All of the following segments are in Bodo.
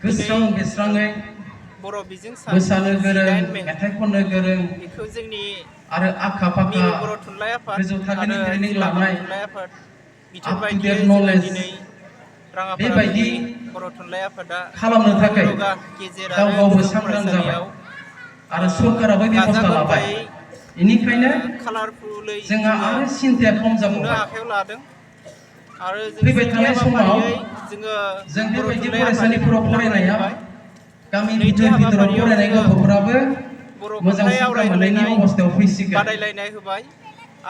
गोस्रां बेस्राङै बर' बिजों मोसानो गोरों मेथाइ खननो गोरों बेखौ जोंनि आरो आखा फाखा बर' थुनलाइ आफाद गोजौ थाखोनि आरो ट्रेनिं जिल्ला बर' लानाय थुनलाइ आफाद आप बिथोन टु डेट बायदियै जोङो नलेज दिनै राङापारा बेबायदि बर' थुनलाइ आफादा खालामनो थाखाय मुलुगा गेजेर गाव आरो गावबो गोजौ सांग्रां जाबाय फरायसालियाव आरो सरकाराबो गाजा बेबस्था लाबाय गोमजायै बेनिखायनो कालारफुलै जोंहा जोङो आरो सिन्थाया खम खुंनो जाबावबाय आखायाव लादों आरो जों फैबाय सेथि थानाय समाव हाबाफारियै जोङो जों बर' बेबायदि थुनलाइ आफादनि फरायसालिफोराव खन्थाइ फरायनाया आवरायहोबाय गामि नैथि भितर भितराव हाबाफारियाव फरायनाय जोङो गथ'फोराबो बर' मोजां खन्थाइ शिक्षा मोननायनि आवरायहोलायनाय अबस्थायाव फैसिगोन बादायलायनाय होबाय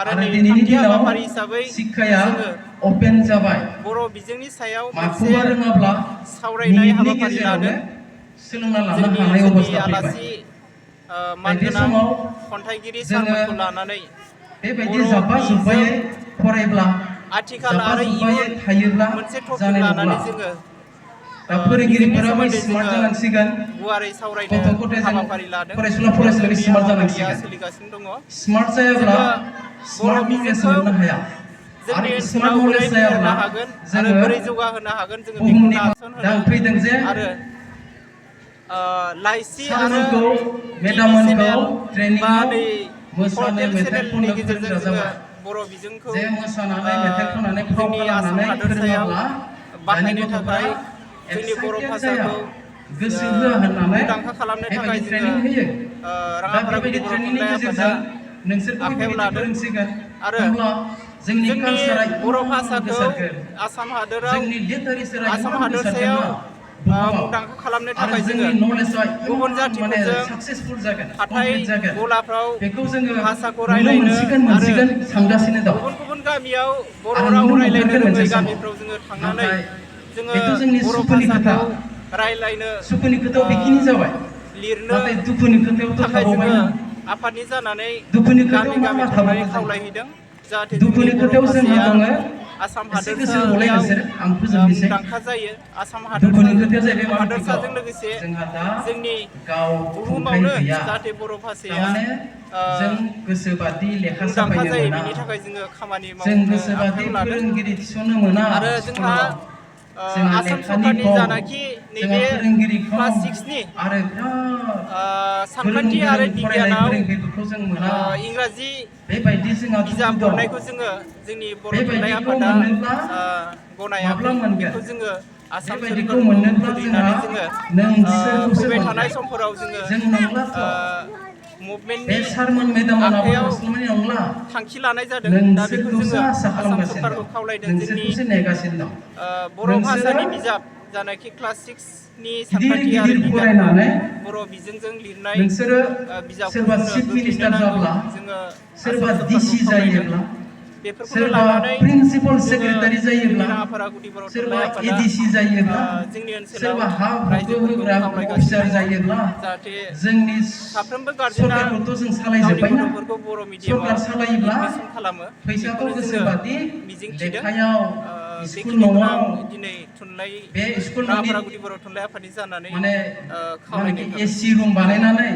आरो आरो नै दिनैनि थामथि दिनाव हाबाफारि हिसाबै शिक्षाया जोङो अपेन जाबाय बर' बिजोंनि सायाव मोनसे माखौबा रोङाब्ला सावरायनाय मिनिटनि हाबाफारि गेजेरावनो लादों सोलोंना लानो जोंनि हानाय ओनसोलनि अबस्था फैबाय आलासि बे मानगोनां समाव खन्थाइगिरि जोङो सारमोनखौ लानानै बेबायदि बर' जाब्बा बिजों जुब्बायै फरायब्ला आथिखाल जाब्बा आरो जुब्बायै इयुन थायोब्ला मोनसे टपिक जानाय नंला लानानै जोङो दा बिजोंनि फोरोंगिरिफोराबो सोमोन्दै स्मार्ट जोङो जानांसिगोन गुवारै सावरायनो गथ' गथायजों हाबाफारि लादों फरायसुला दा फरायसुलि जोंनि स्मार्ट हाबाफारिया जानांसिगोन सोलिगासिनो दङ स्मार्ट जायाब्ला जोङो बर' स्मार्ट नलेज बिजोंखौ मोननो हाया जोंनि आरो स्मार्ट ओनसोलाव बोरै नलेज जायाब्ला फेहेरनो हागोन आरो जोङो बोरै जौगाहोनो हागोन जोङो बेखौ बुहुमनि दा नाजासनहोनो फैदों जे आरो लाइसि आरो सारमोनखौ टिभि मेदाममोनखौ चेनेल बा ट्रेनिंआव नै मोसानो पर्टेल मेथाइ चेनेलनि खननो गेजेरजों फोरोंग्रा जोङो जाबाय बर' बिजोंखौ जे मोसानानै मेथाइ खननानै फाव जोंनि आसाम खालामनानै हादोरसायाव फोरोङाब्ला दानि बाहायनो गथ'फोरा थाखाय जोंनि बर' एक्साइटेड जाया भाषाखौ गोसो होआ होननानै मुंदांखा खालामनो थाखाय बेबायदि जोङो ट्रेनिं होयो दा राङापारा गुदि बेबायदि बर' ट्रेनिंनि थुनलाइ आफादा गेजेरजों नोंसोरखौबो आखायाव बेबायदि लादों फोरोंसिगोन आरो होमब्ला जोंनि कालसारा बर' इमान भाषाखौ गोसारगोन आसाम हादोराव जोंनि लिटारेचारा आसाम इमान गोसारगोन हादोरसायाव ना बुहुमाव मुंदांखा खालामनो आरो थाखाय जोङो जोंनि नलेजआ गुबुन इमान माने जाथिफोरजों साक्सेसफुल जागोन हाथाय कमप्लिट जागोन गलाफ्राव बेखौ जोङो भाषाखौ नुनो रायलायनो मोनसिगोन आरो सानगासिनो दं गुबुन गुबुन गामियाव बर' आरो राव नुनो रायलायनो मोनथारगोन रोङै मोनसे समाव गामिफ्राव जोङो थांनानै नाथाय जोङो बेथ' जोंनि बर' सुखुनि खोथा भाषाखौ रायलायनो सुखुनि खोथायाव बेखिनि जाबाय लिरनो नाथाय दुखुनि खोथायावथ' थाखाय जोङो थाबावबायना आफादनि जानानै दुखुनि गामि खोथायाव मा गामि मा थांनानै थाबावो जोंहा खावलायहैदों जाहाथे जोंनि दुखुनि बर' खोथायाव जोंहा भाषाया दङ आसाम एसे गोसो होबावलाय हादोरसायाव नोंसोर आं फोजोबनोसै मुंदांखा जायो आसाम दुखुनि खोथाया जाहैबाय मा मिथिगौ हादोरसाजों लोगोसे जोंहा दा जोंनि गाव थुनथाइ बुहुमावनो गैया जाहाथे बर' भाषाया थारमाने जों गोसोबादि लेखा मुंदांखा साफायनो जायो मोना बिनि थाखाय जोङो खामानि जों मावनो गोसोबादि आखायाव लादों फोरोंगिरि थिसननो मोना आरो जोंहा स्कुलाव जोंहा आसाम लेखानि सरकारनि खम जानाखि जोंहा नैबे फोरोंगिरि खम क्लास 6नि आरो बिराद गोरों सानखान्थि गोरों आरो फरायनाय बिगियानाव फोरोंगिरिफोरखौ जों मोना इंराजि बेबायदि जोंहा दुखु बिजाब दं हरनायखौ जोङो जोंनि बर' थुनलाइ बेबायदिखौ आफादा मोननोब्ला माब्ला गनायाखै मोनगोन बेखौ जोङो आसाम बेबायदिखौ सोरखारखौ मोननोब्ला जोंहा खुद्रिनानै जोङो नोंसोरखौसो फैबाय थानाय मोनगोन समफोराव जोङो जों नंलाथ' बे मुभमेन्टनि सारमोन मेदाममोनाबो आखायाव हरस्लाबनाय नंला थांखि लानाय जादों दा बेखौ नोंसोरखौसो जोङो आसा आसाम खालामगासिनो सरकारखौ दं खावलायदों जोंनि नोंसोरखौसो नेगासिनो दं बर' नोंसोरो भाषानि बिजाब जानाखि क्लास 6नि गिदिर सानखान्थि आरो गिदिर बिगियानखौ फरायनानै बर' बिजोंजों लिरनाय नोंसोरो बिजाबखौ सोरबा जोंनो चिफ गोख्रैनो मिनिस्टार नांगौ जाब्ला जोङो आसाम सोरबा सरकारखौ डिसि खावलायदों जायोब्ला बेफोरखौनो सोरबा लानानै प्रिन्सिपाल जोङो सेक्रेटारि जोंनि जायोब्ला राङापारा गुदि बर' सोरबा थुनलाइ आफादा एडिसि जायोब्ला जोंनि ओनसोलाव सोरबा हा हुखो रायजोफोरखौ होग्रा खावलायगासिनो अफिसार दङ जायोब्ला जाहाथे जोंनि साफ्रोमबो गारजेना सरकारखौथ' जों गावनि सालायजोब्बायना गथ'फोरखौ बर' मिडियामाव सरकार सालायोब्ला एडमिसन खालामो फैसाखौ बेखौनो जोङो गोसोबादि मिजिंथिदों लेखायाव स्कुल बेखिनिखौनो न'आव आं दिनै थुनलाइ बे स्कुल न'नि राङापारा गुदि बर' थुनलाइ आफादनि जानानै माने खावलायनाय थाबाय एसि रुम बानायनानै